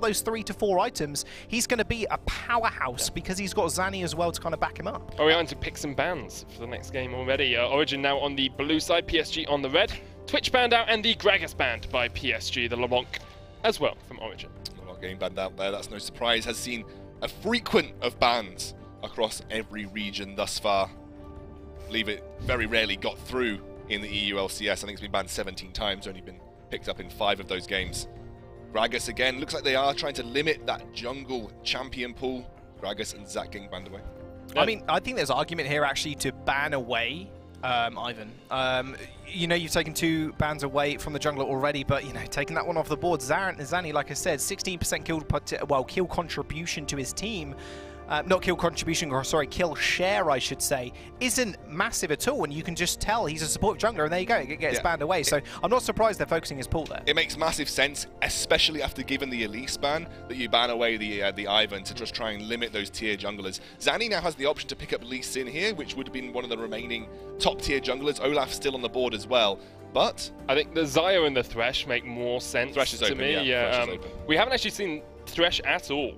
those 3 to 4 items, he's going to be a powerhouse because he's got Zanny as well to kind of back him up. Are we on to pick some bans for the next game already? Origin now on the blue side, PSG on the red. Twitch banned out and the Gragas banned by PSG, the LeBlanc as well from Origin. LeBlanc getting banned out there, that's no surprise. Has seen a frequent of bans across every region thus far. I believe it very rarely got through in the EU LCS. I think it's been banned 17 times, only been picked up in 5 of those games. Gragas again, looks like they are trying to limit that jungle champion pool. Gragas and Zach getting banned away. Yeah. I mean, I think there's argument here actually to ban away Ivan. You know, you've taken 2 bans away from the jungler already, but, you know, taking that one off the board, Zanny, like I said, 16% kill contribution to his team. Not kill contribution, or sorry, kill share, I should say, isn't massive at all, and you can just tell he's a supportive jungler, and there you go, it gets banned away. So I'm not surprised they're focusing his pool there. It makes massive sense, especially after given the Elise ban, that you ban away the Ivan to just try and limit those tier junglers. Zanny now has the option to pick up Lee Sin here, which would have been one of the remaining top tier junglers. Olaf's still on the board as well. But I think the Xayah and the Thresh make more sense to me. Yeah, we haven't actually seen Thresh at all.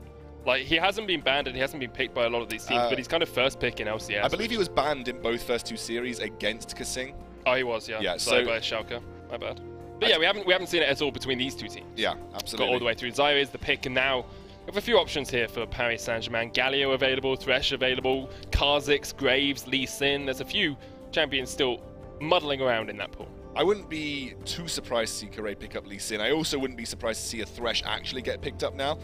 Like, he hasn't been banned and he hasn't been picked by a lot of these teams, but he's kind of first pick in LCS. I believe he was banned in both first 2 series against Kasing. Oh, he was, yeah. Yeah, so by Schalke. My bad. But yeah, we haven't seen it at all between these 2 teams. Yeah, absolutely. Got all the way through. Xayah is the pick, and now we have a few options here for Paris Saint-Germain. Galio available, Thresh available, Kha'Zix, Graves, Lee Sin. There's a few champions still muddling around in that pool. I wouldn't be too surprised to see Karay pick up Lee Sin. I also wouldn't be surprised to see a Thresh actually get picked up now.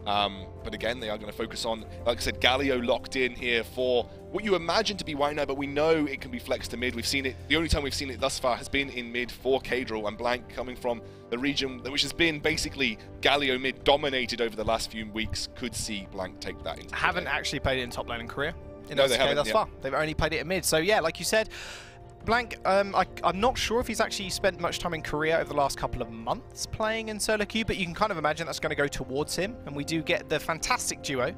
But again, they are going to focus on, like I said, Galio locked in here for what you imagine to be White Knight, but we know it can be flexed to mid. We've seen it, the only time we've seen it thus far has been in mid for Kadril, and Blank coming from the region which has been basically Galio mid dominated over the last few weeks. Could see Blank take that into haven't actually played it in top lane in Korea. No, they haven't thus far. They've only played it in mid. So yeah, like you said, Blank, I'm not sure if he's actually spent much time in Korea over the last couple of months playing in solo queue, but you can kind of imagine that's going to go towards him, and we do get the fantastic duo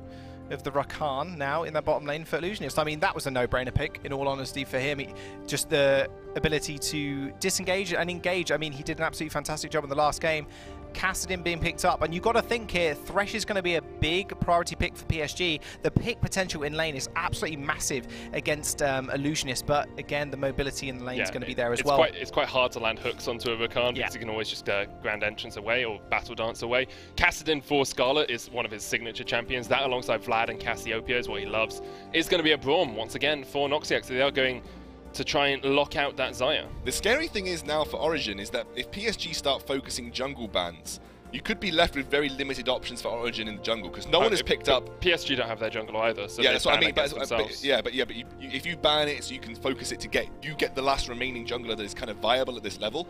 of the Rakan now in that bottom lane for Illusionist. I mean, that was a no-brainer pick, in all honesty, for him. Just the ability to disengage and engage. I mean, he did an absolutely fantastic job in the last game. Kassadin being picked up, and you've got to think here, Thresh is going to be a big priority pick for PSG. The pick potential in lane is absolutely massive against Illusionist, but again, the mobility in the lane is going to be there as well. It's quite hard to land hooks onto a Rakan because he can always just Grand Entrance away or Battle Dance away. Kassadin for Scarlet is one of his signature champions. That, alongside Vlad and Cassiopeia, is what he loves. Is going to be a Braum once again for Noxiax. So they are going to try and lock out that Xayah. The scary thing is now for Origin is that if PSG start focusing jungle bans, you could be left with very limited options for Origin in the jungle because no one has picked up. PSG don't have their jungle either, so yeah, that's what I mean. But if you ban it, so you can focus it to get the last remaining jungler that is kind of viable at this level.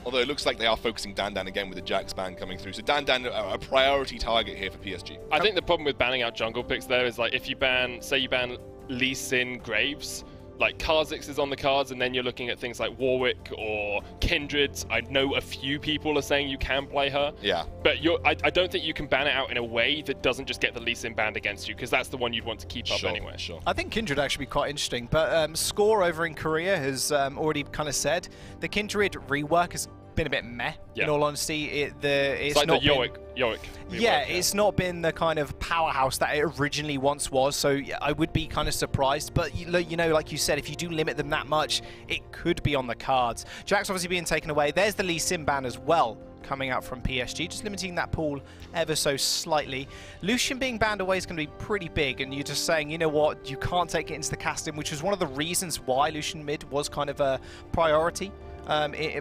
Although it looks like they are focusing Dandan again with the Jax ban coming through, so Dandan a priority target here for PSG. I think the problem with banning out jungle picks there is, like, if you ban, say you ban Lee Sin, Graves, like Kha'Zix is on the cards, and then you're looking at things like Warwick or Kindred. I know a few people are saying you can play her. Yeah. But I don't think you can ban it out in a way that doesn't just get the Lee Sin banned against you, because that's the one you'd want to keep up anyway. Sure. I think Kindred actually be quite interesting, but Score over in Korea has already kind of said the Kindred rework has been a bit meh. In all honesty, it's like not the Yorick. It's not been the kind of powerhouse that it originally once was. So yeah, I would be kind of surprised. But you know, like you said, if you do limit them that much, it could be on the cards. Jax obviously being taken away. There's the Lee Sin ban as well coming out from PSG, just limiting that pool ever so slightly. Lucian being banned away is going to be pretty big, and you're just saying, you know what, you can't take it into the casting, which was one of the reasons why Lucian mid was kind of a priority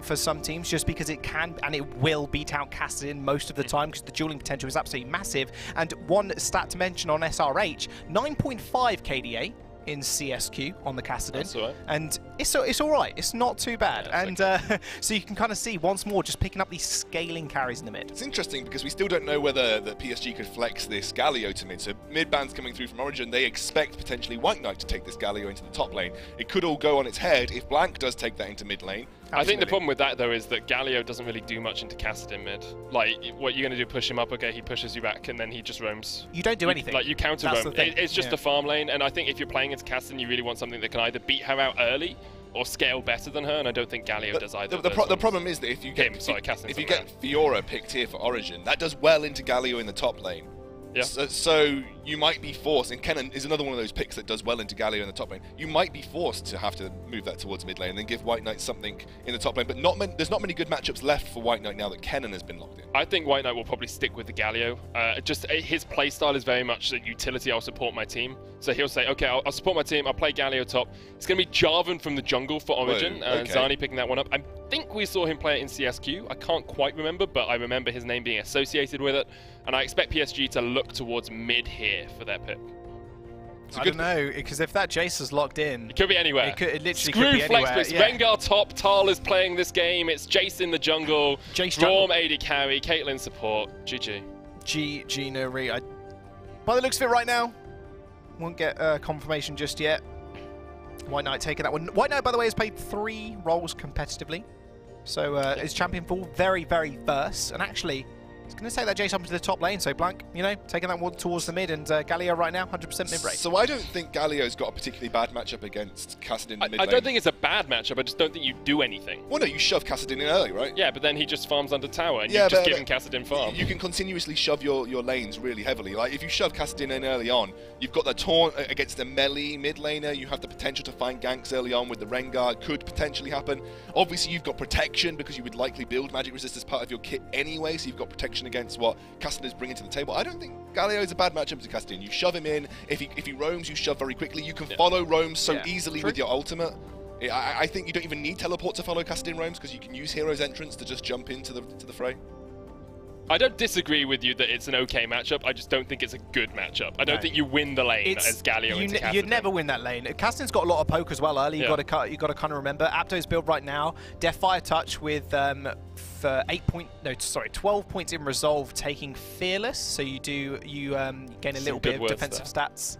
for some teams, just because it can and it will beat out Kassadin most of the time because the dueling potential is absolutely massive. And one stat to mention on SRH, 9.5 KDA in CSQ on the Kassadin. That's all right. And it's all right. It's not too bad. Yeah, and so you can kind of see once more just picking up these scaling carries in the mid. It's interesting because we still don't know whether the PSG could flex this Galio to mid. So mid bans coming through from Origin, they expect potentially White Knight to take this Galio into the top lane. It could all go on its head if Blank does take that into mid lane. I think the problem with that, though, is that Galio doesn't really do much into Kassadin mid. Like, what you're going to do, push him up, okay, he pushes you back, and then he just roams. You don't do anything. Like, you counter roam. It's just a farm lane, and I think if you're playing into Kassadin, you really want something that can either beat her out early, or scale better than her, and I don't think Galio does either. The problem is that if you get Fiora picked here for Origin, that does well into Galio in the top lane. Yeah. So you might be forced, and Kennen is another one of those picks that does well into Galio in the top lane. You might be forced to have to move that towards mid lane and then give White Knight something in the top lane. But there's not many good matchups left for White Knight now that Kennen has been locked in. I think White Knight will probably stick with the Galio. His playstyle is very much the utility. I'll support my team. So he'll say, okay, I'll support my team. I'll play Galio top. It's going to be Jarvan from the jungle for Origin. Okay. Zani picking that one up. I think we saw him play it in CSQ. I can't quite remember, but I remember his name being associated with it. And I expect PSG to look towards mid here for their pick. I don't know, because if that Jace is locked in... It could be anywhere. It literally Screw could be anywhere. Flex, yeah. Rengar top, Tal is playing this game, it's Jace in the jungle, Braum AD carry, Caitlyn support, GG. GG no re. By the looks of it right now, won't get confirmation just yet. White Knight taking that one. White Knight, by the way, has played 3 roles competitively. So is champion for very, very first. And actually... I was going to take that Jace up into the top lane, so Blank, you know, taking that one towards the mid, and Galio right now, 100% mid rate. So I don't think Galio's got a particularly bad matchup against Kassadin in mid lane. I don't think it's a bad matchup, I just don't think you do anything. Well, no, you shove Kassadin in early, right? Yeah, but then he just farms under tower, and you've just given Kassadin farm. You can continuously shove your lanes really heavily. Like, if you shove Kassadin in early on, you've got the taunt against the melee mid laner, you have the potential to find ganks early on with the Rengar, could potentially happen. Obviously, you've got protection, because you would likely build magic resist as part of your kit anyway, so you've got protection against what Kassadin is bringing to the table. I don't think Galio is a bad matchup to Kassadin. You shove him in. If he roams, you shove very quickly. You can follow roams so easily with your ultimate. I think you don't even need teleport to follow Kassadin roams, because you can use Hero's Entrance to just jump into the fray. I don't disagree with you that it's an okay matchup. I just don't think it's a good matchup. I don't think you win the lane as Galio into Kassadin. You'd never win that lane. Kassadin's got a lot of poke as well early. You got to kind of remember. Apto's build right now, Death Fire Touch with for 12 points in resolve, taking Fearless. So you gain a little bit of defensive stats.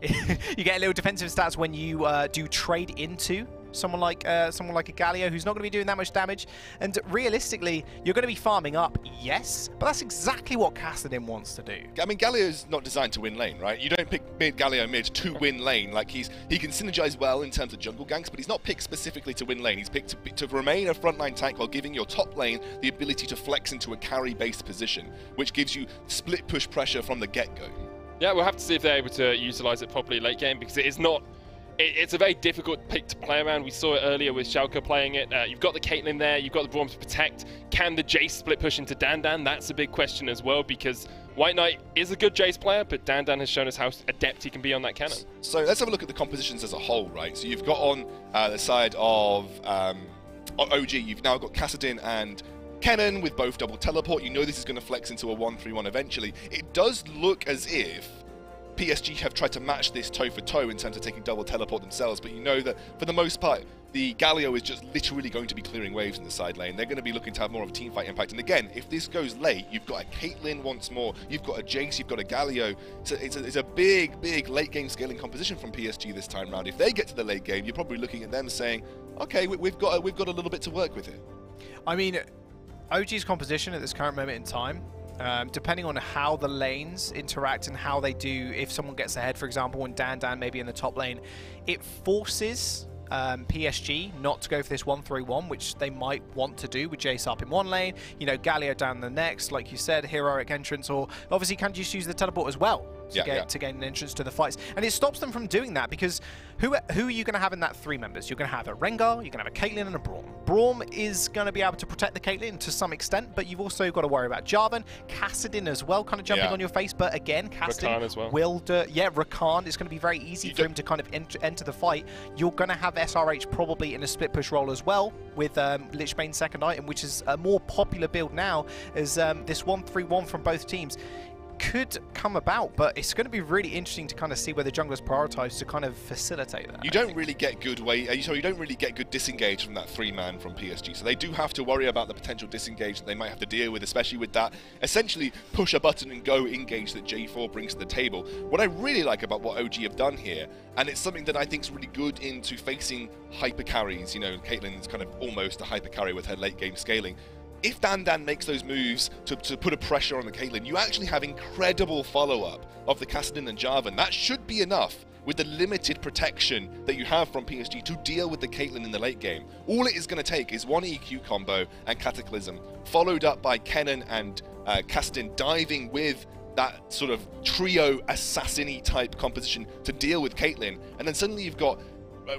You get a little defensive stats when you do trade into someone like a Galio, who's not going to be doing that much damage. And realistically, you're going to be farming up, yes, but that's exactly what Kassadin wants to do. I mean, Galio's not designed to win lane, right? You don't pick Galio mid to win lane. Like, he can synergize well in terms of jungle ganks, but he's not picked specifically to win lane. He's picked to remain a frontline tank while giving your top lane the ability to flex into a carry-based position, which gives you split push pressure from the get-go. Yeah, we'll have to see if they're able to utilize it properly late game, because it is not... It's a very difficult pick to play around. We saw it earlier with Schalke playing it. You've got the Caitlyn there, you've got the Braum to protect. Can the Jace split push into Dandan? That's a big question as well, because White Knight is a good Jace player, but Dandan has shown us how adept he can be on that cannon. So let's have a look at the compositions as a whole, right? So you've got on the side of OG, you've now got Kassadin and Kennen with both double teleport. You know this is going to flex into a 1-3-1 eventually. It does look as if PSG have tried to match this toe for toe in terms of taking double teleport themselves, but you know that for the most part, the Galio is just literally going to be clearing waves in the side lane. They're going to be looking to have more of a teamfight impact. And again, if this goes late, you've got a Caitlyn once more, you've got a Jace, you've got a Galio. So it's a big, big late game scaling composition from PSG this time round. If they get to the late game, you're probably looking at them saying, okay, we've got a little bit to work with here. I mean, OG's composition at this current moment in time, depending on how the lanes interact and how they do, if someone gets ahead, for example, and Dan maybe in the top lane, it forces PSG not to go for this 1-3-1, which they might want to do with Jace up in one lane, you know, Galio down the next, like you said, heroic entrance, or obviously can just use the teleport as well to gain an entrance to the fights. And it stops them from doing that, because who are you going to have in that 3 members? You're going to have a Rengar, you're going to have a Caitlyn, and a Braum. Braum is going to be able to protect the Caitlyn to some extent, but you've also got to worry about Jarvan, Kassadin as well, kind of jumping on your face. But again, Kassadin as well. will do. Yeah, Rakan is going to be very easy for him to kind of enter the fight. You're going to have SRH probably in a split push role as well, with Lichbane's second item, which is a more popular build now, as this 1-3-1 from both teams could come about, but it's going to be really interesting to kind of see where the junglers prioritize to kind of facilitate that. You don't really get good you don't really get good disengage from that 3-man from PSG, so they do have to worry about the potential disengage that they might have to deal with, especially with that essentially push a button and go engage that J4 brings to the table. What I really like about what OG have done here, and it's something that I think is really good into facing hyper carries, you know, Caitlyn's kind of almost a hyper carry with her late game scaling. If Dan makes those moves to put a pressure on the Caitlyn, you actually have incredible follow-up of the Kassadin and Jarvan. That should be enough with the limited protection that you have from PSG to deal with the Caitlyn in the late game. All it is going to take is one EQ combo and Cataclysm, followed up by Kennen and Kastin diving with that sort of trio assassin-y type composition to deal with Caitlyn, and then suddenly you've got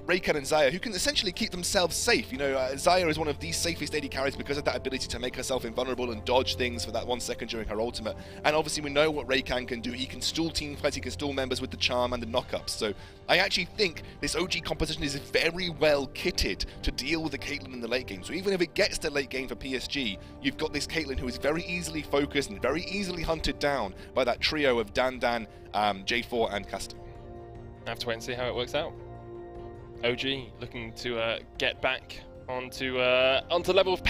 Rakan and Xayah, who can essentially keep themselves safe. You know, Xayah is one of the safest AD carries because of that ability to make herself invulnerable and dodge things for that 1 second during her ultimate. And obviously we know what Rakan can do. He can stall teamfights, he can stall members with the charm and the knockups. So I actually think this OG composition is very well kitted to deal with the Caitlyn in the late game. So even if it gets to late game for PSG, you've got this Caitlyn who is very easily focused and very easily hunted down by that trio of Dan, J4 and Kastin. I have to wait and see how it works out. OG looking to get back onto level of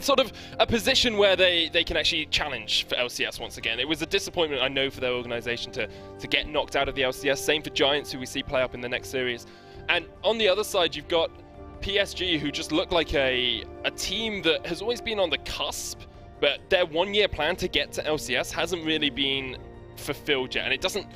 sort of a position where they can actually challenge for LCS once again. It was a disappointment, I know, for their organization to get knocked out of the LCS. Same for Giants, who we see play up in the next series. And on the other side, you've got PSG, who just look like a team that has always been on the cusp, but their 1 year plan to get to LCS hasn't really been fulfilled yet, and it doesn't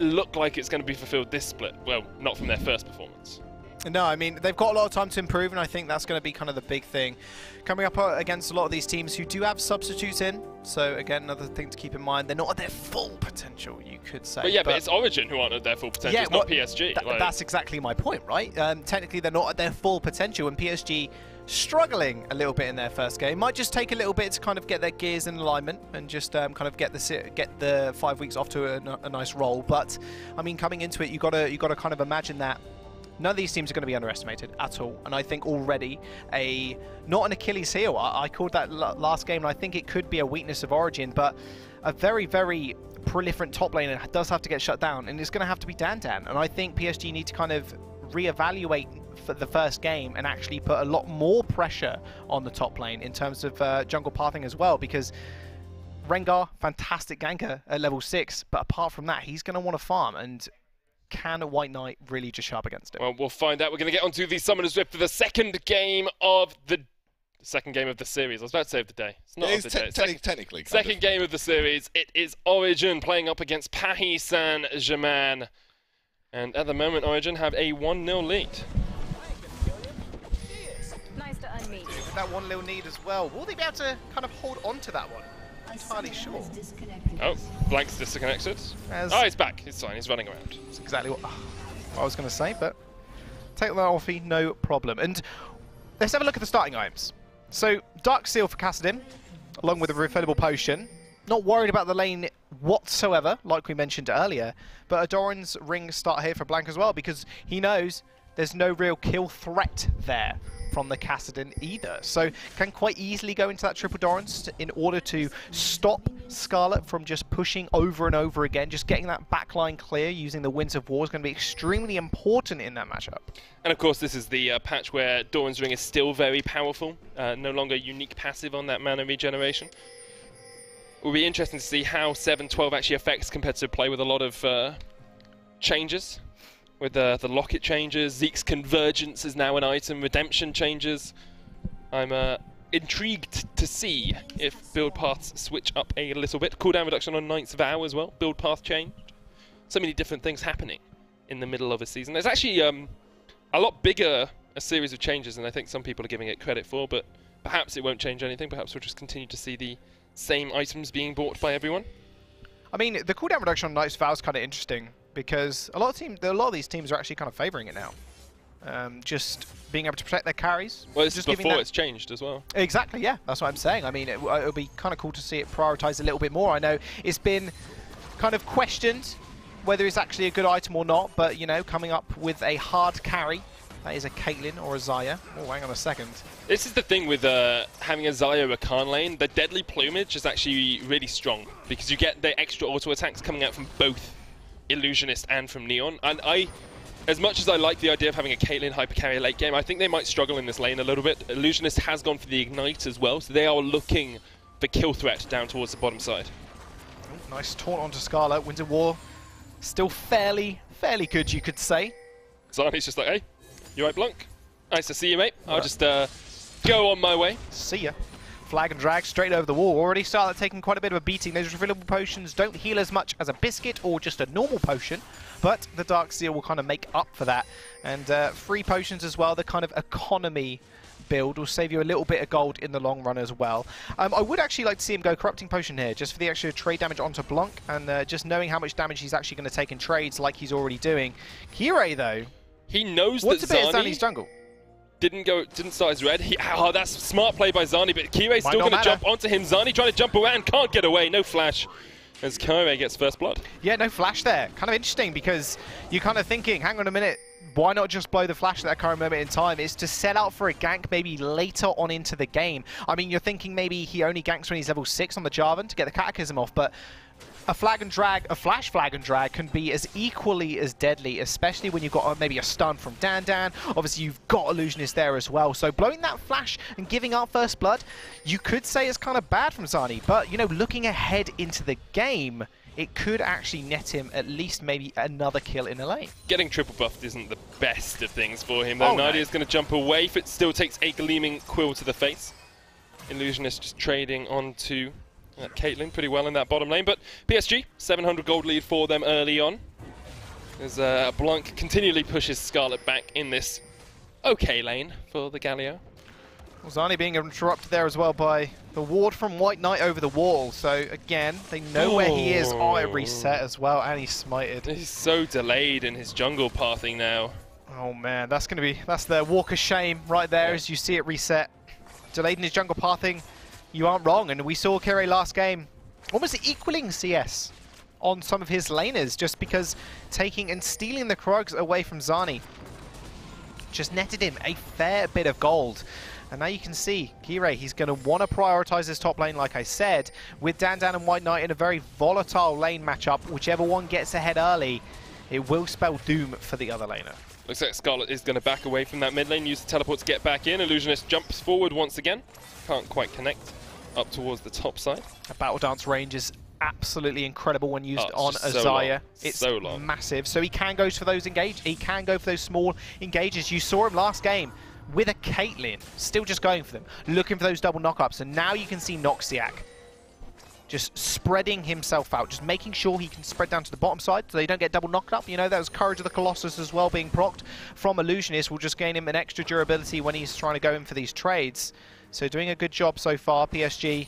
look like it's going to be fulfilled this split. Well, not from their first performance. No, I mean, they've got a lot of time to improve, and I think that's going to be kind of the big thing. Coming up against a lot of these teams who do have substitutes in, so again, another thing to keep in mind, they're not at their full potential, you could say. But yeah, but it's Origin who aren't at their full potential, it's not PSG. That's exactly my point, right? Technically, they're not at their full potential, and PSG struggling a little bit in their first game. Might just take a little bit to kind of get their gears in alignment and just kind of get the 5 weeks off to a nice roll. But I mean, coming into it, you gotta kind of imagine that none of these teams are going to be underestimated at all. And I think already not an Achilles heel. I called that last game, and I think it could be a weakness of Origin, but a very, very proliferant top laner does have to get shut down, and it's going to have to be Dan. And I think PSG need to kind of reevaluate for the first game and actually put a lot more pressure on the top lane in terms of jungle pathing as well, because Rengar, fantastic ganker at level 6, but apart from that, he's going to want to farm, and can a White Knight really just show up against it? Well, we'll find out. We're going to get onto the Summoner's Rift for the second game of the series. I was about to say of the day. It's not of the day. Technically. Second game of the series. It is Origin playing up against Paris Saint-Germain. And at the moment, Origin have a 1-0 lead. Nice to unmeet. With that 1-0 lead as well, will they be able to kind of hold on to that one? Entirely sure. Oh, Blank's disconnected. Oh, he's back. He's fine. He's running around. That's exactly what I was going to say, but take that off, no problem. And let's have a look at the starting items. So, Dark Seal for Kassadin, along with a refillable potion. Not worried about the lane whatsoever, like we mentioned earlier. But Adoran's ring start here for Blank as well, because he knows there's no real kill threat there from the Kassadin either. So can quite easily go into that triple Dorans in order to stop Scarlet from just pushing over and over again. Just getting that backline clear using the Winds of War is going to be extremely important in that matchup. And of course, this is the patch where Doran's ring is still very powerful. No longer unique passive on that mana regeneration. It will be interesting to see how 7-12 actually affects competitive play with a lot of changes. With the locket changes, Zeke's Convergence is now an item, Redemption changes. I'm intrigued to see if build paths switch up a little bit. Cooldown reduction on Knights of Hour as well, build path changed. So many different things happening in the middle of a season. There's actually a lot bigger a series of changes than I think some people are giving it credit for, but perhaps it won't change anything. Perhaps we'll just continue to see the same items being bought by everyone. I mean, the cooldown reduction on Knights of Hour is kind of interesting, because a lot of these teams are actually kind of favouring it now. Just being able to protect their carries. Well, it's just before it's changed as well. Exactly, yeah. That's what I'm saying. I mean, it'll be kind of cool to see it prioritised a little bit more. I know it's been kind of questioned whether it's actually a good item or not, but, you know, coming up with a hard carry, that is a Caitlyn or a Xayah. Oh, hang on a second. This is the thing with having a Xayah Rakan lane. The Deadly Plumage is actually really strong, because you get the extra auto attacks coming out from both Illusionist and from Neon. And as much as I like the idea of having a Caitlyn hyper carry late game, I think they might struggle in this lane a little bit. Illusionist has gone for the Ignite as well, so they are looking for kill threat down towards the bottom side. Oh, nice taunt onto Scarlet. Winds of War still fairly good, you could say. Zani's just like, hey, you right, Blanc? Nice to see you, mate. I'll just go on my way. See ya. Flag and drag straight over the wall. Already started taking quite a bit of a beating. Those refillable potions don't heal as much as a biscuit or just a normal potion, but the Dark Seal will kind of make up for that. And free potions as well, the kind of economy build will save you a little bit of gold in the long run as well. I would actually like to see him go Corrupting Potion here, just for the extra trade damage onto Blanc, and just knowing how much damage he's actually going to take in trades like he's already doing. Kirei, though, he knows what's that a bit of Zani's jungle? Didn't start his red. Oh, that's smart play by Zani, but Kirei's still going to jump onto him. Zani trying to jump around, can't get away, no flash. As Kirei gets first blood. Yeah, no flash there. Kind of interesting, because you're kind of thinking, hang on a minute, why not just blow the flash at that current moment in time? It's to set out for a gank maybe later on into the game. I mean, you're thinking maybe he only ganks when he's level 6 on the Jarvan to get the Cataclysm off, but a flash flag and drag can be as equally as deadly, especially when you've got maybe a stun from Dan. Obviously, you've got Illusionist there as well. So blowing that flash and giving up first blood, you could say is kind of bad from Zani. But, you know, looking ahead into the game, it could actually net him at least maybe another kill in a lane. Getting triple buffed isn't the best of things for him, though. Nadia's going to jump away. If it still takes a Gleaming Quill to the face. Illusionist just trading onto Caitlyn pretty well in that bottom lane, but PSG, 700 gold lead for them early on. As Blanc continually pushes Scarlet back in this okay lane for the Galio. Well, Zani being interrupted there as well by the ward from White Knight over the wall. So again, they know where he is. Oh, it reset as well, and he's smited. He's so delayed in his jungle pathing now. Oh man, that's the walk of shame right there as you see it reset. Delayed in his jungle pathing. You aren't wrong, and we saw Kirei last game almost equaling CS on some of his laners just because taking and stealing the Krugs away from Zani just netted him a fair bit of gold. And now you can see Kirei, he's going to want to prioritize his top lane, like I said, with Dan and White Knight in a very volatile lane matchup. Whichever one gets ahead early, it will spell doom for the other laner. Looks like Scarlet is going to back away from that mid lane, use the teleport to get back in. Illusionist jumps forward once again. Can't quite connect up towards the top side. A Battle Dance range is absolutely incredible when used on Azaya. It's so massive. So he can go for those he can go for those small engages. You saw him last game with a Caitlyn, still just going for them, looking for those double knockups. And now you can see Noxiac just spreading himself out, just making sure he can spread down to the bottom side so they don't get double knocked up. You know, that was Courage of the Colossus as well being procced from Illusionist will just gain him an extra durability when he's trying to go in for these trades. So doing a good job so far. PSG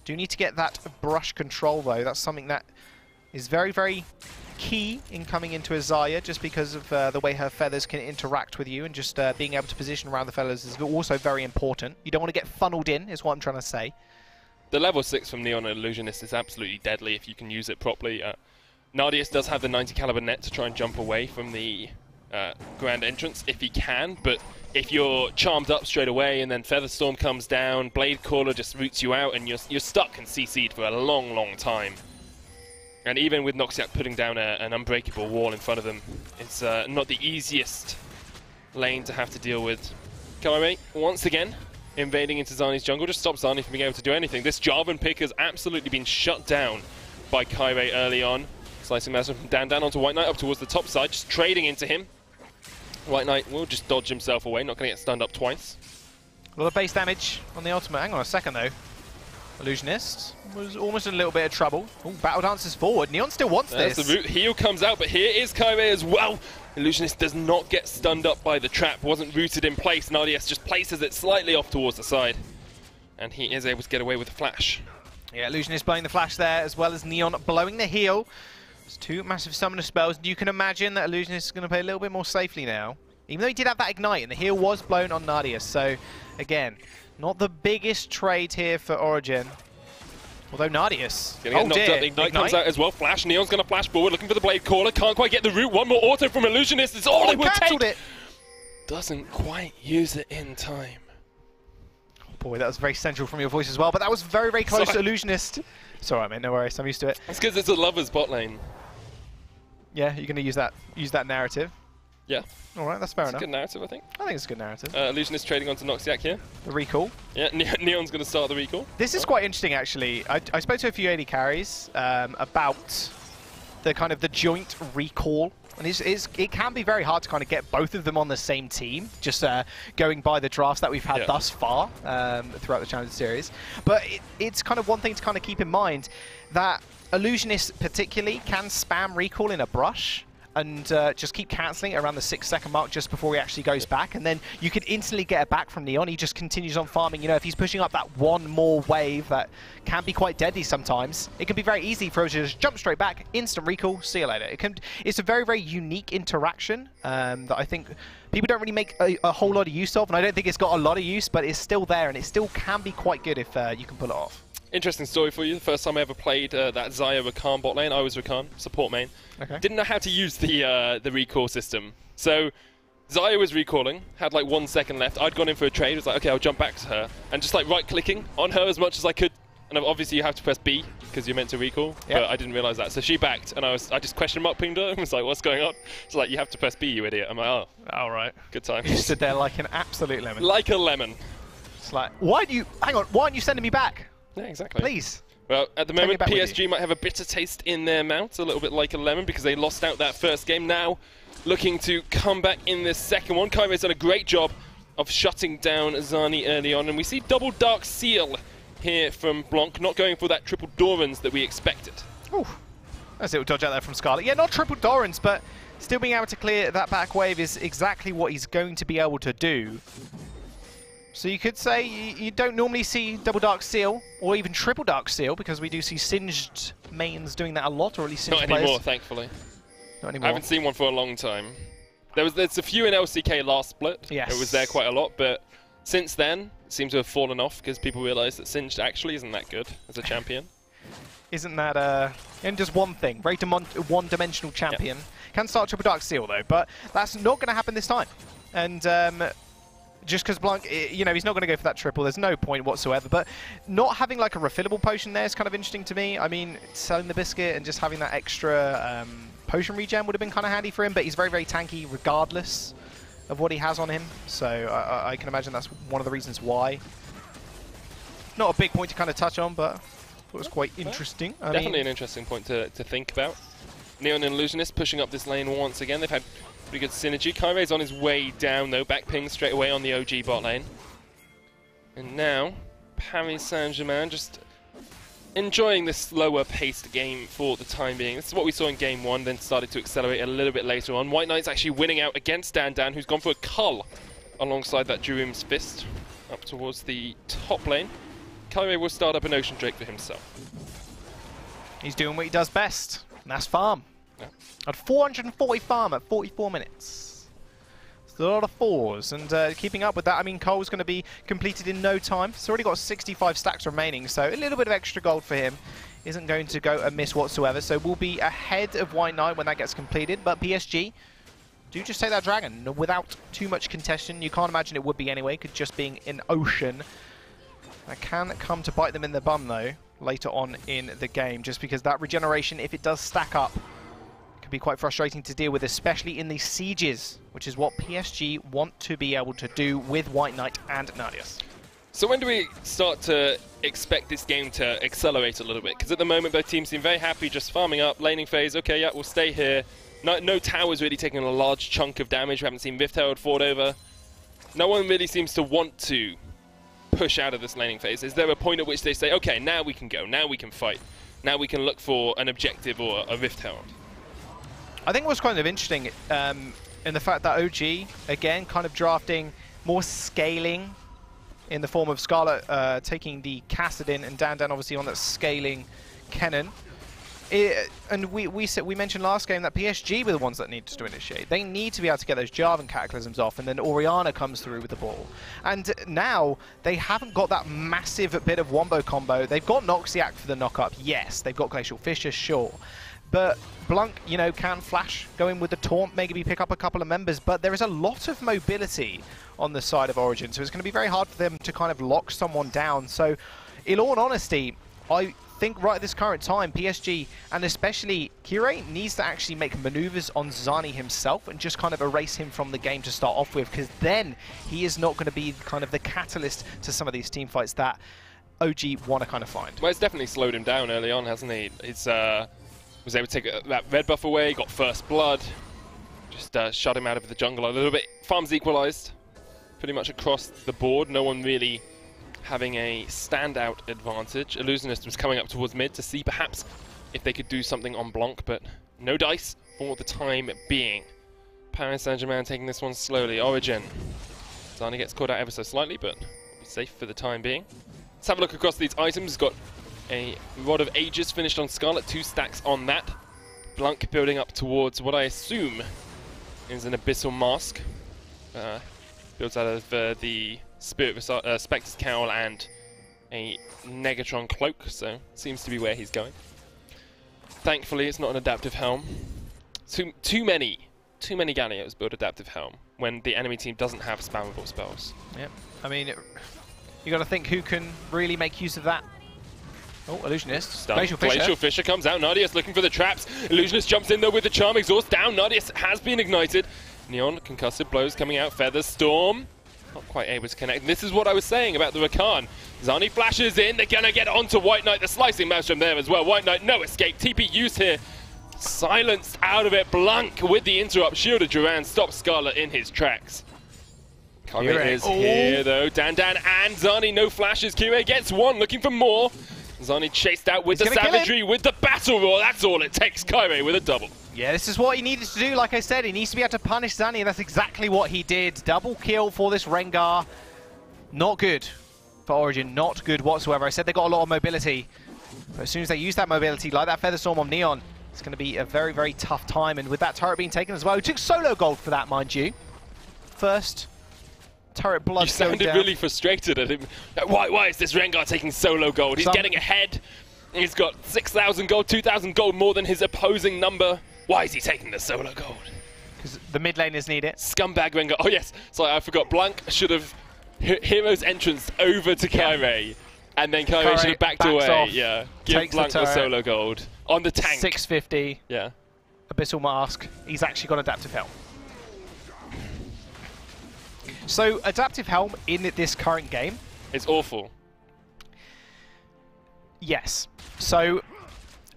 do need to get that brush control though. That's something that is very, very key in coming into Azaya, just because of the way her feathers can interact with you, and just being able to position around the feathers is also very important. You don't want to get funneled in, is what I'm trying to say. The level 6 from Neon and Illusionist is absolutely deadly if you can use it properly. Nardius does have the 90 caliber net to try and jump away from the grand entrance if he can, but if you're charmed up straight away and then Featherstorm comes down, Blade Caller just roots you out and you're stuck and CC'd for a long, long time. And even with Noxiac putting down an unbreakable wall in front of him, it's not the easiest lane to have to deal with. Kirei, once again, invading into Zani's jungle, just stops Zani from being able to do anything. This Jarvan pick has absolutely been shut down by Kirei early on. Slicing master from Dan onto White Knight up towards the top side, just trading into him. White Knight will just dodge himself away, not going to get stunned up twice. A lot of base damage on the ultimate. Hang on a second though. Illusionist was almost in a little bit of trouble. Oh, Battle Dances forward. Neon still wants this. The root heal comes out, but here is Kirei as well. Illusionist does not get stunned up by the trap, wasn't rooted in place. Nardius just places it slightly off towards the side. And he is able to get away with the flash. Yeah, Illusionist blowing the flash there, as well as Neon blowing the heal. It's two massive summoner spells. You can imagine that Illusionist is going to play a little bit more safely now. Even though he did have that ignite, and the heal was blown on Nardius. So, again, not the biggest trade here for Origin. Although Nardius... Getting knocked up. Ignite comes out as well. Flash. Neon's going to flash forward, looking for the Blade Caller. Can't quite get the root. One more auto from Illusionist. It's all it would take. It. Doesn't quite use it in time. Oh boy, that was very central from your voice as well. But that was very, very close to Illusionist. It's alright, mate. No worries. I'm used to it. It's because it's a lover's bot lane. Yeah, you're going to use that narrative. Yeah. Alright, that's fair enough. It's a good narrative, I think. I think it's a good narrative. Illusionist trading onto Noxiac here. The recall. Yeah, Neon's going to start the recall. This is quite interesting, actually. I spoke to a few AD carries about the kind of the joint recall And it can be very hard to kind of get both of them on the same team, just going by the drafts that we've had thus far throughout the Challenger Series. But it's kind of one thing to kind of keep in mind, that Illusionist particularly can spam recall in a brush and just keep cancelling it around the 6-second mark just before he actually goes back, and then you can instantly get it back from Neon. He just continues on farming. You know, if he's pushing up that one more wave that can be quite deadly sometimes, it can be very easy for us to just jump straight back, instant recall, see you later. It's a very, very unique interaction that I think people don't really make a whole lot of use of, and I don't think it's got a lot of use, but it's still there, and it still can be quite good if you can pull it off. Interesting story for you. The first time I ever played that Xayah Rakan bot lane, I was Rakan, support main. Okay. Didn't know how to use the recall system. So Xayah was recalling, had like 1 second left. I'd gone in for a trade, was like, okay, I'll jump back to her. And just like right-clicking on her as much as I could. And obviously you have to press B because you're meant to recall, but I didn't realize that. So she backed, and I just question mark pinged her and was like, what's going on? It's like, you have to press B, you idiot. I'm like, oh, all right, good time. You stood there like an absolute lemon. Like a lemon. It's like, why aren't you sending me back? Yeah, exactly. Please. Well, at the moment, PSG might have a bitter taste in their mouth, a little bit like a lemon, because they lost out that first game. Now, looking to come back in this second one. Kaire's done a great job of shutting down Zani early on, and we see double Dark Seal here from Blanc, not going for that triple Dorans that we expected. Ooh, nice little dodge out there from Scarlet. Yeah, not triple Dorans, but still being able to clear that back wave is exactly what he's going to be able to do. So you could say you don't normally see double Dark Seal or even triple Dark Seal, because we do see Singed mains doing that a lot, or at least Singed players. Not anymore, thankfully. Not anymore. I haven't seen one for a long time. There's a few in LCK last split. Yes. It was there quite a lot, but since then, it seems to have fallen off because people realise that Singed actually isn't that good as a champion. Isn't that and just one thing, very one-dimensional champion. Can start triple Dark Seal though, but that's not going to happen this time. And just because Blanc, you know, he's not going to go for that triple. There's no point whatsoever. But not having like a refillable potion there is kind of interesting to me. I mean, selling the biscuit and just having that extra potion regen would have been kind of handy for him. But he's very, very tanky regardless of what he has on him. So I can imagine that's one of the reasons why. Not a big point to kind of touch on, but it was quite interesting. Definitely an interesting point to think about. Neon and Illusionist pushing up this lane once again. They've had pretty good synergy. Kaire's on his way down though, back ping straight away on the OG bot lane. And now, Paris Saint-Germain just enjoying this slower paced game for the time being. This is what we saw in game 1, then started to accelerate a little bit later on. White Knight's actually winning out against Dan, who's gone for a cull alongside that Druim's Fist up towards the top lane. Kaire will start up an Ocean Drake for himself. He's doing what he does best, and that's farm. Yeah. At 440 farm at 44 minutes. It's a lot of fours, and keeping up with that, I mean, Cole's going to be completed in no time. He's already got 65 stacks remaining, so a little bit of extra gold for him isn't going to go amiss whatsoever. So we'll be ahead of White Knight when that gets completed, but PSG do just take that dragon without too much contention. You can't imagine it would be anyway, because just being in Ocean. That can come to bite them in the bum, though, later on in the game, just because that regeneration, if it does stack up, can be quite frustrating to deal with, especially in these sieges, which is what PSG want to be able to do with White Knight and Nadius. So when do we start to expect this game to accelerate a little bit? Because at the moment, both teams seem very happy just farming up, laning phase. Okay, yeah, we'll stay here. No towers really taking a large chunk of damage. We haven't seen Rift Herald fought over. No one really seems to want to push out of this laning phase. Is there a point at which they say, okay, now we can go, now we can fight, now we can look for an objective or a Rift Herald? I think what's kind of interesting in the fact that OG, again, kind of drafting more scaling in the form of Scarlet taking the Kassadin and Dan obviously on that scaling Kennen. And we mentioned last game that PSG were the ones that needed to initiate. They need to be able to get those Jarvan Cataclysms off, and then Orianna comes through with the ball. And now they haven't got that massive bit of wombo combo. They've got Noxiac for the knock-up, yes. They've got Glacial Fissure, sure. But Blanc, you know, can flash, go in with the taunt, maybe pick up a couple of members, but there is a lot of mobility on the side of Origin, so it's going to be very hard for them to kind of lock someone down. So, in all honesty, I think right at this current time, PSG, and especially Kire, needs to actually make maneuvers on Zani himself and just kind of erase him from the game to start off with, because then he is not going to be kind of the catalyst to some of these team fights that OG want to kind of find. Well, it's definitely slowed him down early on, hasn't he? It's was able to take that red buff away, got first blood, Just shut him out of the jungle a little bit. Farms equalized pretty much across the board. No one really having a standout advantage. Illusionist was coming up towards mid to see perhaps if they could do something on Blanc, but no dice for the time being. Paris Saint-Germain taking this one slowly. Origin. Zani gets caught out ever so slightly, but will be safe for the time being. Let's have a look across these items. Got a Rod of Ages finished on Scarlet, 2 stacks on that. Blanc building up towards what I assume is an Abyssal Mask. Builds out of the Spectre's Cowl and a Negatron Cloak, so seems to be where he's going. Thankfully, it's not an Adaptive Helm. Too many Gallios build Adaptive Helm when the enemy team doesn't have spammable spells. Yep. I mean, you got to think who can really make use of that. Oh, Illusionist. Glacial Fisher comes out. Nardius looking for the traps. Illusionist jumps in though with the Charm Exhaust down. Nardius has been ignited. Neon, concussive blows coming out. Feather Storm. Not quite able to connect. This is what I was saying about the Rakan. Zani flashes in. They're going to get onto White Knight. The slicing Maelstrom there as well. White Knight, no escape. TP used here. Silenced out of it. Blanc with the interrupt. Shielded Duran stops Scarlet in his tracks. Kyrie is here though. Dan and Zani, no flashes. Kyrie gets one, looking for more. Zani chased out with the savagery, with the battle roar. That's all it takes. Kyrie with a double. Yeah, this is what he needed to do. Like I said, he needs to be able to punish Zani, and that's exactly what he did. Double kill for this Rengar. Not good for Origin. Not good whatsoever. I said they got a lot of mobility. But as soon as they use that mobility, like that Feather Storm on Neon, it's going to be a very, very tough time. And with that turret being taken as well, he took solo gold for that, mind you. First turret blood. You sounded really frustrated at him. Why is this Rengar taking solo gold? He's getting ahead. He's got 6,000 gold, 2,000 gold more than his opposing number. Why is he taking the solo gold? Because the mid laners need it. Scumbag Rengar. Oh yes, sorry, I forgot. Blanc should have Hero's entrance over to Kyrie. And then Kyrie should have backed away. Off, yeah, give Blanc the solo gold. On the tank. 650. Yeah. Abyssal Mask. He's actually got Adaptive Helm. So, Adaptive Helm in this current game... It's awful. Yes. So,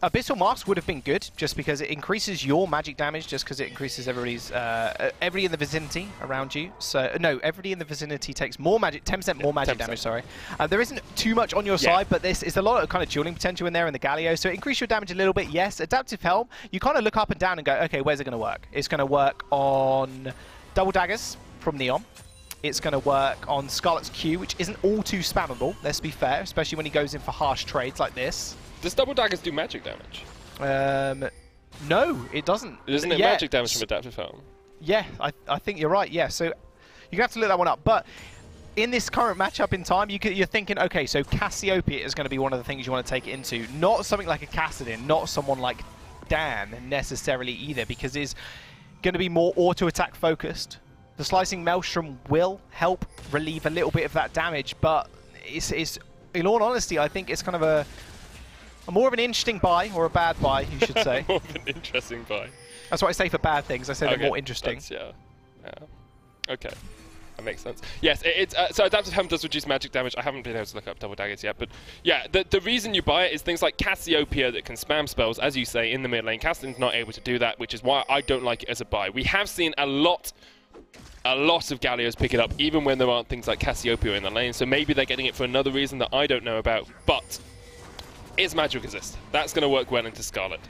Abyssal Mask would have been good, just because it increases your magic damage, just because it increases everybody's... everybody in the vicinity around you. So, no, everybody in the vicinity takes more magic, 10% more magic 10%. Damage, sorry. There isn't too much on your side, but this is a lot of kind of dueling potential in there in the Galio, so increase your damage a little bit, yes. Adaptive Helm, you kind of look up and down and go, okay, where's it going to work? It's going to work on double daggers from Neon. It's going to work on Scarlet's Q, which isn't all too spammable, let's be fair, especially when he goes in for harsh trades like this. Does double daggers do magic damage? No, it doesn't. Isn't it magic damage from Adaptive Helm? Yeah, I think you're right, yeah. So you have to look that one up. But in this current matchup in time, you're thinking, okay, so Cassiopeia is going to be one of the things you want to take it into. Not something like a Kassadin, not someone like Dan necessarily either, because it's going to be more auto-attack focused. The Slicing Maelstrom will help relieve a little bit of that damage, but it's in all honesty, I think it's kind of a more of an interesting buy, or a bad buy, you should say. More of an interesting buy. That's what I say for bad things. I say they're more interesting. Yeah. Okay. That makes sense. Yes, so Adaptive Helm does reduce magic damage. I haven't been able to look up double daggers yet, but yeah, the reason you buy it is things like Cassiopeia that can spam spells, as you say, in the mid lane. Kassadin's not able to do that, which is why I don't like it as a buy. We have seen a lot of Gallios pick it up, even when there aren't things like Cassiopeia in the lane, so maybe they're getting it for another reason that I don't know about, but it's magic resist. That's going to work well into Scarlet.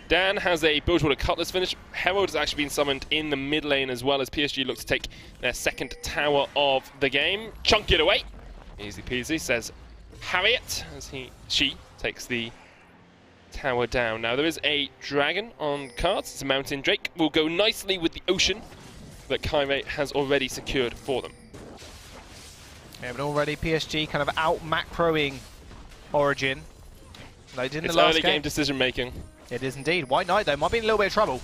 Dan has a Bilgewater Cutlass finish. Herald has actually been summoned in the mid lane as well, as PSG look to take their second tower of the game. Chunk it away. Easy peasy, says Harriet, as she takes the tower down. Now there is a dragon on cards. It's a Mountain Drake. Will go nicely with the ocean that Kyrie has already secured for them. Yeah, but already PSG kind of out-macroing Origin. They did in the last early game decision making. It is indeed. White Knight, though, might be in a little bit of trouble.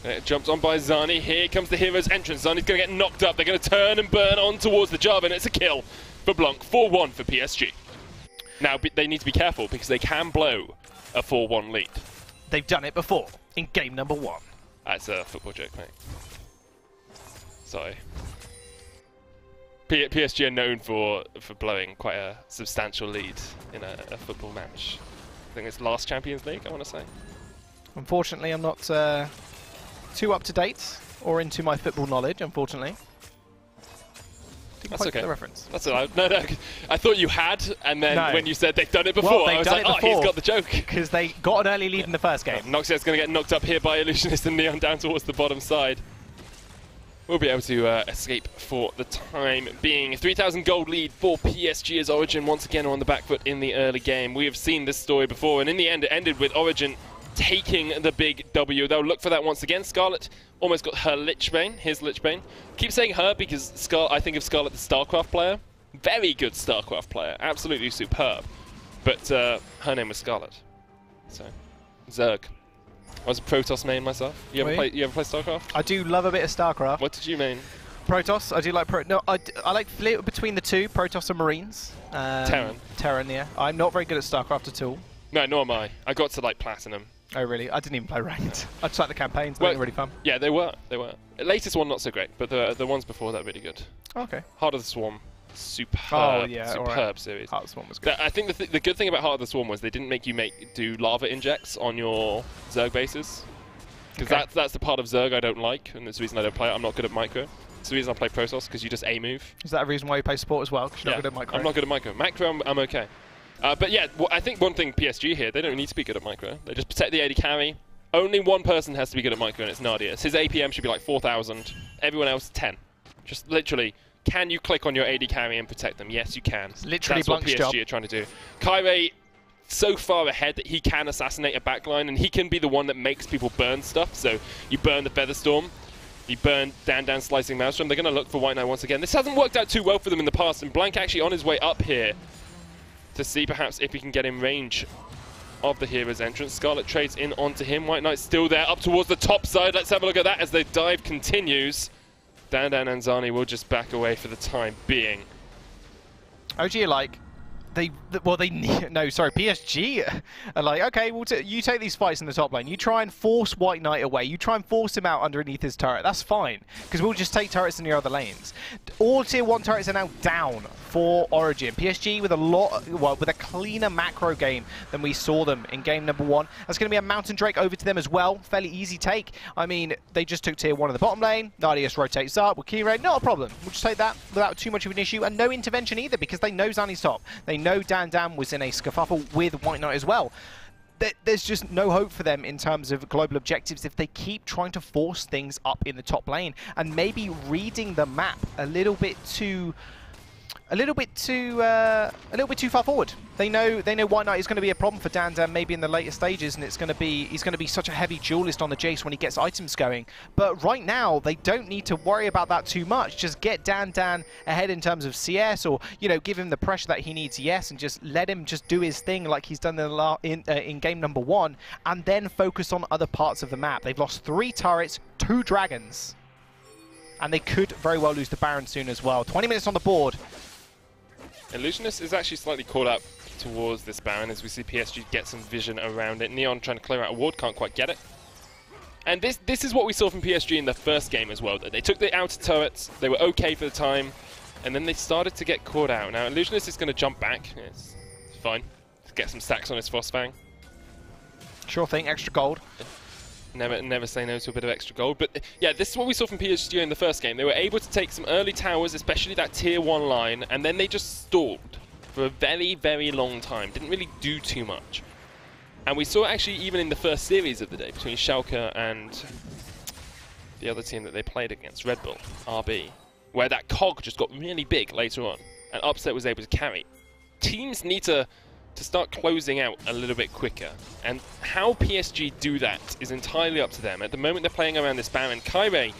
It jumps on by Zani. Here comes the hero's entrance. Zani's going to get knocked up. They're going to turn and burn on towards the Java, and it's a kill for Blanc. 4-1 for PSG. Now, they need to be careful, because they can blow a 4-1 lead. They've done it before, in game number 1. That's a football joke, mate. Sorry. PSG are known for blowing quite a substantial lead in a football match. I think it's last Champions League, I want to say. Unfortunately, I'm not too up to date or into my football knowledge, unfortunately. Didn't That's quite okay. get the reference. That's all right. No, I thought you had, and then when you said they've done it before, well, I was like, oh, he's got the joke. Because they got an early lead in the first game. Noxia's going to get knocked up here by Illusionist and Neon down towards the bottom side. We'll be able to escape for the time being. 3,000 gold lead for PSG as Origin once again are on the back foot in the early game. We have seen this story before, and in the end it ended with Origin taking the big W. They'll look for that once again. Scarlet almost got her Lichbane, his Lichbane. Keep saying her because I think of Scarlet the StarCraft player. Very good StarCraft player, absolutely superb. But her name was Scarlet. So, Zerg. I was a Protoss main myself. You ever play StarCraft? I do love a bit of StarCraft. What did you main? Protoss. I do like I like flip between the two, Protoss and Marines. Terran. Terran, yeah. I'm not very good at StarCraft at all. No, nor am I. I got to like Platinum. Oh really? I didn't even play ranked. I just like the campaigns. They were really fun. Yeah, they were. The latest one not so great, but the ones before that were really good. Okay. Heart of the Swarm, superb. Oh yeah, superb series. Heart of the Swarm was good. I think the good thing about Heart of the Swarm was they didn't make you do lava injects on your Zerg bases, because that's the part of Zerg I don't like, and it's the reason I don't play it. I'm not good at micro. It's the reason I play Protoss, because you just A move. Is that a reason why you play support as well? Because you're not good at micro. I'm not good at micro. Macro, I'm okay. But yeah, I think one thing PSG here, they don't need to be good at micro. They just protect the AD carry. Only one person has to be good at micro, and it's Nadius. His APM should be like 4,000. Everyone else, 10. Just literally, can you click on your AD carry and protect them? Yes, you can. It's literally That's what Blunk's PSG job. are trying to do. Kyrie, so far ahead that he can assassinate a backline, and he can be the one that makes people burn stuff. So you burn the Featherstorm, you burn Dan Slicing Maelstrom. They're going to look for White Knight once again. This hasn't worked out too well for them in the past, and Blank actually on his way up here to see perhaps if he can get in range of the hero's entrance. Scarlet trades in onto him. White Knight's still there, up towards the top side. Let's have a look at that as the dive continues. Dan and Zani will just back away for the time being. OG are like, PSG are like, okay, you take these fights in the top lane. You try and force White Knight away. You try and force him out underneath his turret. That's fine, because we'll just take turrets in your other lanes. All tier 1 turrets are now down for Origin. PSG with with a cleaner macro game than we saw them in game number 1. That's going to be a Mountain Drake over to them as well. Fairly easy take. I mean, they just took tier 1 in the bottom lane. Nadius rotates up with key raid. Not a problem. We'll just take that without too much of an issue, and no intervention either, because they know Zani's top. They know Dan was in a scuffle with White Knight as well. There's just no hope for them in terms of global objectives if they keep trying to force things up in the top lane, and maybe reading the map a little bit too far forward. They know White Knight is going to be a problem for Dan maybe in the later stages, and he's going to be such a heavy duelist on the Jace when he gets items going. But right now they don't need to worry about that too much. Just get Dan ahead in terms of CS, or give him the pressure that he needs, yes, and just let him just do his thing like he's done in game number 1, and then focus on other parts of the map. They've lost 3 turrets, 2 dragons, and they could very well lose the Baron soon as well. 20 minutes on the board. Illusionist is actually slightly caught up towards this Baron as we see PSG get some vision around it. Neon trying to clear out a ward, can't quite get it. And this is what we saw from PSG in the first game as well. They took the outer turrets, they were okay for the time, and then they started to get caught out. Now Illusionist is going to jump back. It's fine. Get some stacks on his Frostfang. Sure thing, extra gold. Never say no to a bit of extra gold. But yeah, this is what we saw from PSG in the first game. They were able to take some early towers, especially that tier 1 line, and then they just stalled for a very, very long time. Didn't really do too much. And we saw actually even in the first series of the day between Schalke and the other team that they played against, Red Bull, RB, where that cog just got really big later on, and Upset was able to carry. Teams need to start closing out a little bit quicker. And how PSG do that is entirely up to them. At the moment they're playing around this Baron. Kyrie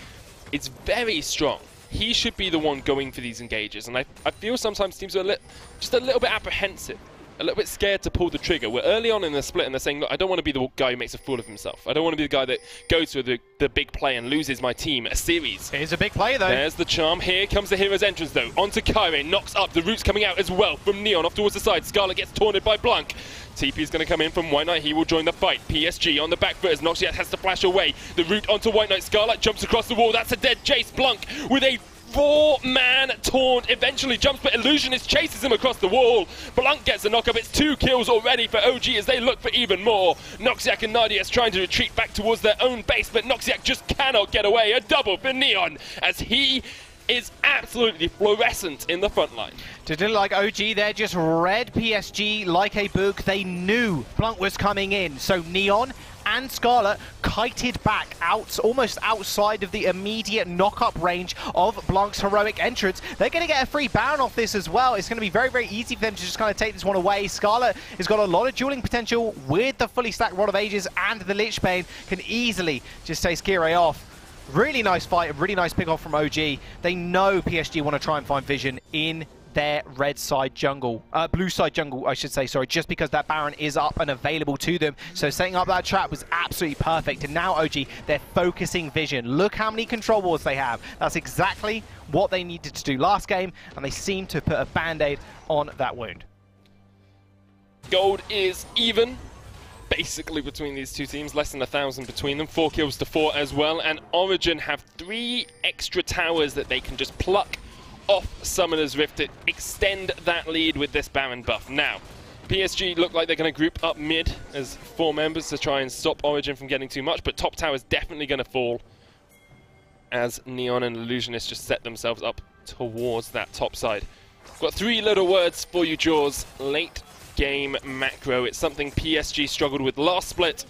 is very strong. He should be the one going for these engages. And I feel sometimes teams are just a little bit apprehensive, a little bit scared to pull the trigger. We're early on in the split and they're saying, look, I don't want to be the guy who makes a fool of himself. I don't want to be the guy that goes to the big play and loses my team a series. Here's a big play though. There's the charm. Here comes the hero's entrance though. Onto Kyrie, knocks up. The root's coming out as well from Neon off towards the side. Scarlet gets taunted by Blanc. TP is going to come in from White Knight. He will join the fight. PSG on the back foot as Noxiat has to flash away. The root onto White Knight. Scarlet jumps across the wall. That's a dead Jace. Blanc with a 4-man taunt eventually jumps, but Illusionist chases him across the wall. Blanc gets the knock-up. It's 2 kills already for OG as they look for even more. Noxiac and Nardius trying to retreat back towards their own base, but Noxiac just cannot get away. A double for Neon as he is absolutely fluorescent in the front line. To do like OG, they're just read PSG like a book. They knew Blanc was coming in, so Neon and Scarlet kited back out, almost outside of the immediate knock-up range of Blanc's heroic entrance. They're going to get a free Baron off this as well. It's going to be very, very easy for them to just kind of take this one away. Scarlet has got a lot of dueling potential with the fully stacked Rod of Ages, and the Lich Bane can easily just take Skire off. Really nice fight, a really nice pick off from OG. They know PSG want to try and find vision in their red side jungle, blue side jungle, I should say, sorry, just because that Baron is up and available to them. So setting up that trap was absolutely perfect. And now OG, they're focusing vision. Look how many control wards they have. That's exactly what they needed to do last game, and they seem to put a band-aid on that wound. Gold is even, basically, between these two teams. Less than 1,000 between them. 4 kills to 4 as well. And Origin have 3 extra towers that they can just pluck off Summoner's Rift to extend that lead with this Baron buff. Now, PSG look like they're going to group up mid as 4 members to try and stop Origin from getting too much, but top tower is definitely going to fall as Neon and Illusionist just set themselves up towards that top side. Got 3 little words for you, Jaws. Late game macro. It's something PSG struggled with last split,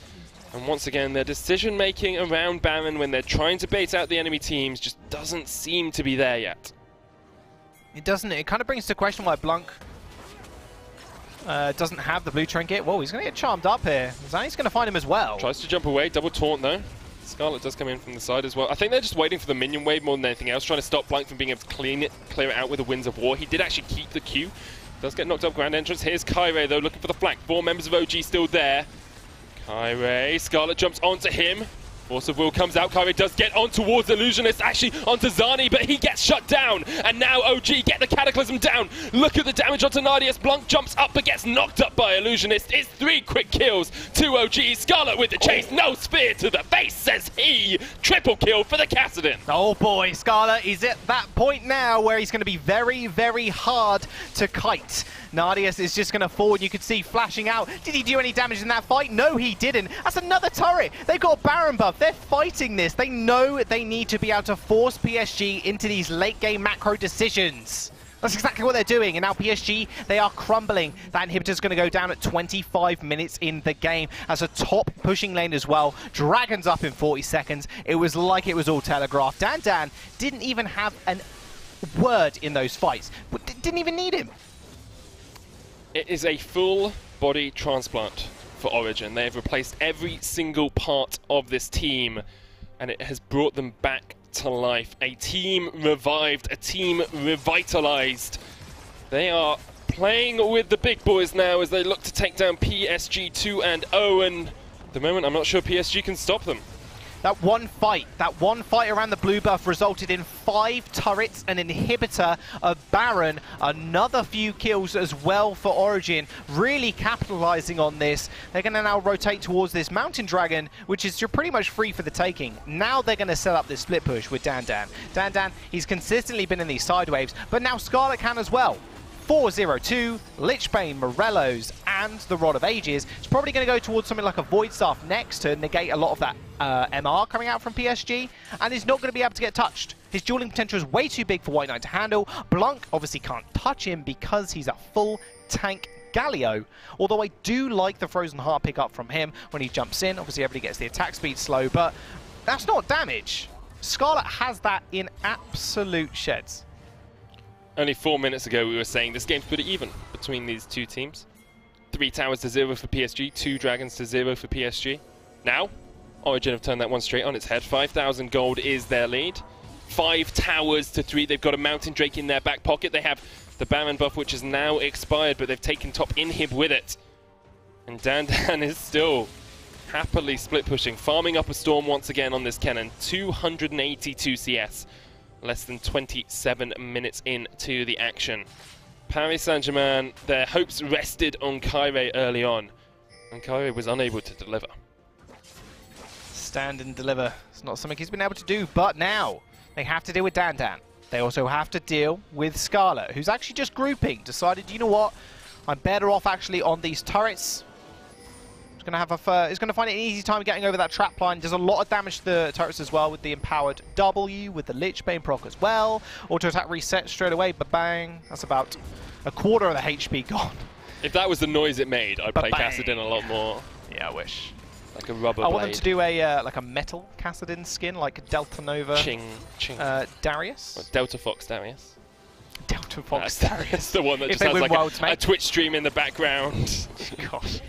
and once again their decision making around Baron when they're trying to bait out the enemy teams just doesn't seem to be there yet. It doesn't. It kind of brings to question why Blanc doesn't have the blue trinket. Whoa, he's going to get charmed up here. Zani's going to find him as well. Tries to jump away, double taunt though. Scarlet does come in from the side as well. I think they're just waiting for the minion wave more than anything else, trying to stop Blanc from being able to clear it out with the Winds of War. He did actually keep the Q. Does get knocked up grand entrance. Here's Kyrie though, looking for the flank. 4 members of OG still there. Kyrie, Scarlet jumps onto him. Force of Will comes out. Kyrie does get on towards Illusionist, actually onto Zani, but he gets shut down. And now OG get the Cataclysm down. Look at the damage onto Nardius. Blanc jumps up but gets knocked up by Illusionist. It's 3 quick kills to OG. Scarlet with the chase. No spear to the face, says he. Triple kill for the Kassadin. Oh boy, Scarlet is at that point now where he's going to be very, very hard to kite. Nardius is just going to fall, and you could see flashing out. Did he do any damage in that fight? No, he didn't. That's another turret. They've got a Baron buff. They're fighting this. They know they need to be able to force PSG into these late game macro decisions. That's exactly what they're doing, and now PSG, they are crumbling. That inhibitor's going to go down at 25 minutes in the game as a top pushing lane as well. Dragon's up in 40 seconds. It was like it was all telegraphed. Dan didn't even have a word in those fights. Didn't even need him. It is a full body transplant for Origin. They have replaced every single part of this team, and it has brought them back to life. A team revived, a team revitalized. They are playing with the big boys now as they look to take down PSG 2-0, and at the moment I'm not sure PSG can stop them. That one fight around the blue buff resulted in 5 turrets, an inhibitor, a Baron, another few kills as well for Origin, really capitalizing on this. They're going to now rotate towards this Mountain Dragon, which is pretty much free for the taking. Now they're going to set up this split push with Dan. He's consistently been in these side waves, but now Scarlet can as well. 4-0-2, Lichbane, Morello's, and the Rod of Ages. It's probably going to go towards something like a Void Staff next to negate a lot of that MR coming out from PSG, and he's not going to be able to get touched. His dueling potential is way too big for White Knight to handle. Blanc obviously can't touch him because he's a full tank Galio, although I do like the Frozen Heart pick up from him when he jumps in. Obviously everybody gets the attack speed slow, but that's not damage. Scarlet has that in absolute sheds. Only 4 minutes ago we were saying this game's pretty even between these two teams. 3 towers to 0 for PSG, 2 dragons to 0 for PSG. Now, Origin have turned that one straight on its head. 5,000 gold is their lead. 5 towers to 3. They've got a Mountain Drake in their back pocket. They have the Baron buff, which is now expired, but they've taken top inhib with it. And Dan is still happily split pushing, farming up a storm once again on this cannon. 282 CS. Less than 27 minutes into the action. Paris Saint-Germain, their hopes rested on Kyrie early on, and Kyrie was unable to deliver. Stand and deliver. It's not something he's been able to do, but now they have to deal with Dan. they also have to deal with Scarlet, who's actually just grouping. Decided, you know what, I'm better off actually on these turrets. He's going to find it an easy time getting over that trap line. Does a lot of damage to the turrets as well with the empowered W, with the Lich Bane proc as well. Auto attack reset straight away, ba-bang. That's about a quarter of the HP gone. If that was the noise it made, I'd play Kassadin a lot more. Yeah, I wish. Like a rubber blade. I want them to do a like a metal Kassadin skin, like Delta Nova Darius. What, Delta Fox Darius. Delta Fox Darius. It's the one that just has like a Twitch stream in the background. Gosh.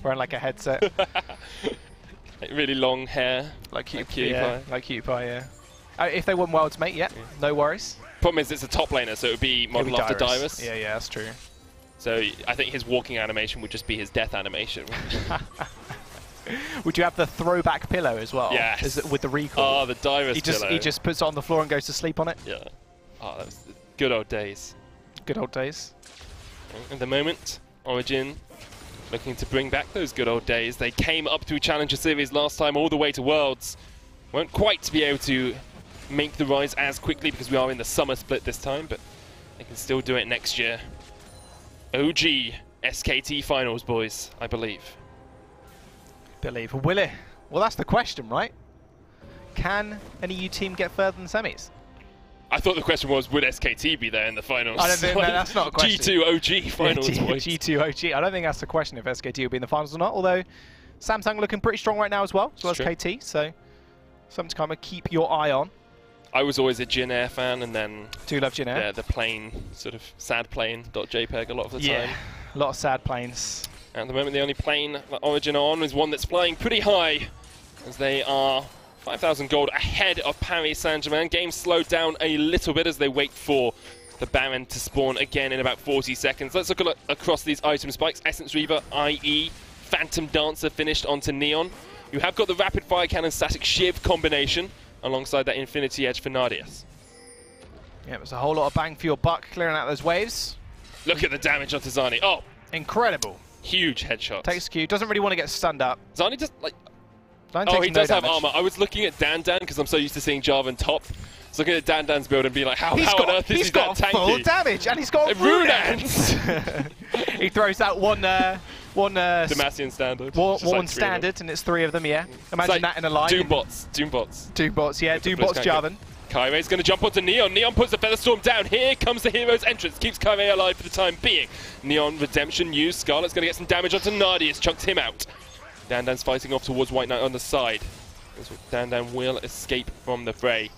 Wearing like a headset. Like really long hair. Like Cutie Pie. Like Cutie Pie, yeah. If they won Worlds, mate, yeah, no worries. Problem is it's a top laner, so it would be modeled after Dyrus. Yeah, yeah, that's true. So I think his walking animation would just be his death animation. Would you have the throwback pillow as well? Yes. With the recall. Oh, the Dyrus pillow. He just puts it on the floor and goes to sleep on it? Yeah. Oh, that was the good old days. Good old days. At the moment, Origin looking to bring back those good old days. They came up through Challenger Series last time all the way to Worlds. Won't quite be able to make the rise as quickly because we are in the summer split this time, but they can still do it next year. OG SKT Finals, boys, I believe. Will it? Well, that's the question, right? Can an EU team get further than semis? I thought the question was, would SKT be there in the finals? I don't think that's not a question. G2 OG finals. Yeah, G2 OG. I don't think that's the question if SKT will be in the finals or not. Although Samsung looking pretty strong right now as well as KT. So something to kind of keep your eye on. I was always a Jin Air fan, and then do love Jin Air. Yeah, the plain sort of sad plane.jpg a lot of the time. Yeah, a lot of sad planes. At the moment, the only plane that Origin are on is one that's flying pretty high, as they are 5,000 gold ahead of Paris Saint-Germain. Game slowed down a little bit as they wait for the Baron to spawn again in about 40 seconds. Let's look across these item spikes. Essence Reaver, i.e. Phantom Dancer finished onto Neon. You have got the Rapid Fire Cannon Static Shiv combination alongside that Infinity Edge for Nardius. Yeah, it was a whole lot of bang for your buck clearing out those waves. Look at the damage onto Zani. Oh! Incredible. Huge headshot. Takes Q. Doesn't really want to get stunned up. Zani just like... Oh, he does have armor. I was looking at Dan because I'm so used to seeing Jarvan top. I was looking at Dan's build and being like, how on earth is he that tanky? He's got full damage, and he's got Rune Dance! He throws out one Demacian standard. One standard, and it's 3 of them, yeah. Imagine that in a line. Doombots, yeah. Doombots, Jarvan. Kairei's going to jump onto Neon. Neon puts the Featherstorm down. Here comes the hero's entrance. Keeps Kairei alive for the time being. Neon Redemption used. Scarlet's going to get some damage onto Nardius. Chucks him out. Dan's fighting off towards White Knight on the side. Dan will escape from the fray.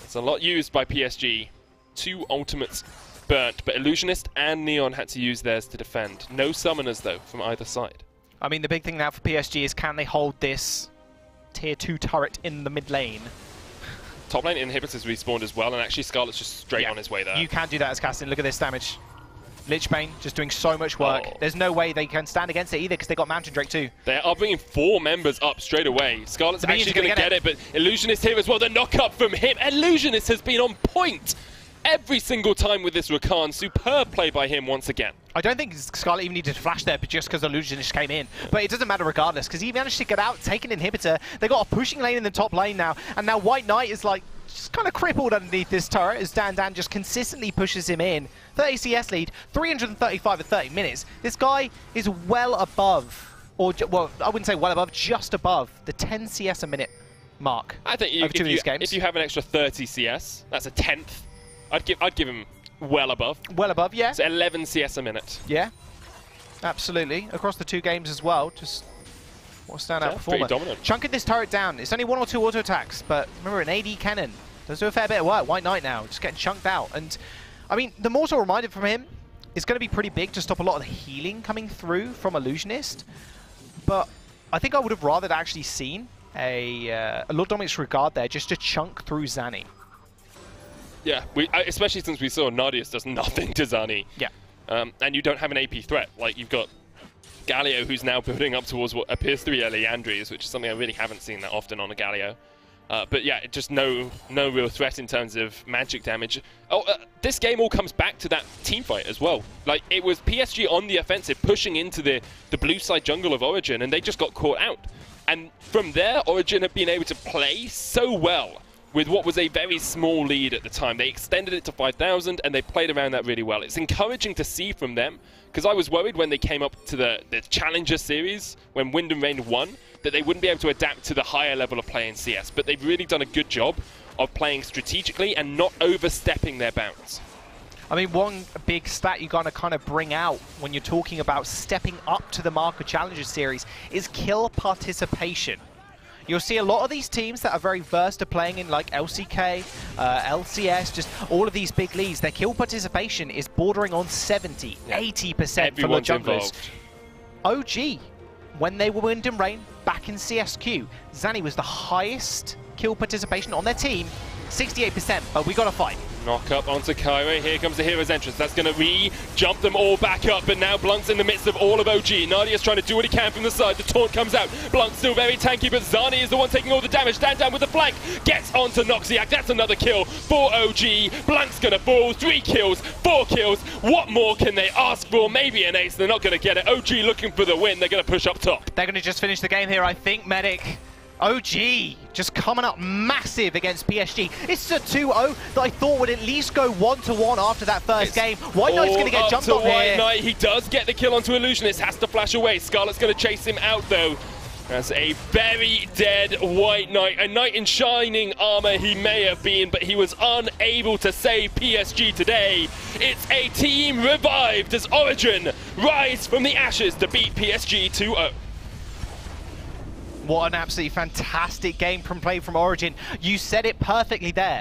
It's a lot used by PSG. 2 ultimates burnt, but Illusionist and Neon had to use theirs to defend. No summoners, though, from either side. I mean, the big thing now for PSG is can they hold this tier 2 turret in the mid lane? Top lane inhibitors respawned as well, and actually Scarlet's just straight on his way there. You can do that as Kassadin. Look at this damage. Lich Bane just doing so much work. Oh. There's no way they can stand against it either because they got Mountain Drake too. They are bringing 4 members up straight away. Scarlet's actually going to get it, but Illusionist here as well. The knock-up from him. Illusionist has been on point every single time with this Rakan. Superb play by him once again. I don't think Scarlet even needed to flash there, but just because Illusionist came in. But it doesn't matter regardless, because he managed to get out, take an inhibitor. They got a pushing lane in the top lane now, and now White Knight is like just kind of crippled underneath this turret as Dan just consistently pushes him in. 30 CS lead, 335 at 30 minutes. This guy is well above, or well, I wouldn't say well above, just above the 10 CS a minute mark. I think if you have an extra 30 CS, that's a 10th. I'd give him well above. Well above, yeah. It's 11 CS a minute. Yeah, absolutely. Across the 2 games as well. Just what a standout performer. Dominant. Chunking this turret down. It's only 1 or 2 auto attacks, but remember an AD cannon does do a fair bit of work. White Knight now just getting chunked out. And I mean, the mortal reminder from him is going to be pretty big to stop a lot of the healing coming through from Illusionist. But I think I would have rather actually seen a Lord Dominic's Regard there just to chunk through Zani. Yeah, especially since we saw Nardius does nothing to Zani. Yeah. And you don't have an AP threat. Like, you've got Galio, who's now building up towards what appears to be a Leandries, which is something I really haven't seen that often on a Galio. But yeah, just no real threat in terms of magic damage. This game all comes back to that team fight as well. Like, it was PSG on the offensive, pushing into the blue side jungle of Origin, and they just got caught out. And from there, Origin have been able to play so well with what was a very small lead at the time. They extended it to 5,000 and they played around that really well. It's encouraging to see from them, because I was worried when they came up to the Challenger Series, when Wind and Rain won, that they wouldn't be able to adapt to the higher level of play in CS. But they've really done a good job of playing strategically and not overstepping their bounds. I mean, one big stat you gotta kind of bring out when you're talking about stepping up to the mark of Challenger Series is kill participation. You'll see a lot of these teams that are very versed at playing in like LCK, LCS, just all of these big leagues, their kill participation is bordering on 70, 80% from the junglers. OG, when they were Wind and Rain back in CSQ, Zanny was the highest kill participation on their team, 68%, but we gotta fight. Knock up onto Cairo. Here comes the hero's entrance. That's going to re-jump them all back up, but now Blunk's in the midst of all of OG. Nadia's trying to do what he can from the side. The taunt comes out. Blunk's still very tanky, but Zani is the one taking all the damage. Down with the flank. Gets onto Noxiac. That's another kill for OG. Blunk's going to fall. 3 kills, 4 kills. What more can they ask for? Maybe an ace. They're not going to get it. OG looking for the win. They're going to push up top. They're going to just finish the game here, I think, Medic. OG just coming up massive against PSG. It's a 2-0 that I thought would at least go 1-1 after that first game. White Knight's going to get jumped on here. White Knight, he does get the kill onto Illusionist, has to flash away. Scarlet's going to chase him out though. That's a very dead White Knight. A knight in shining armor he may have been, but he was unable to save PSG today. It's a team revived as Origin rise from the ashes to beat PSG 2-0. What an absolutely fantastic game from play from Origin. You said it perfectly there.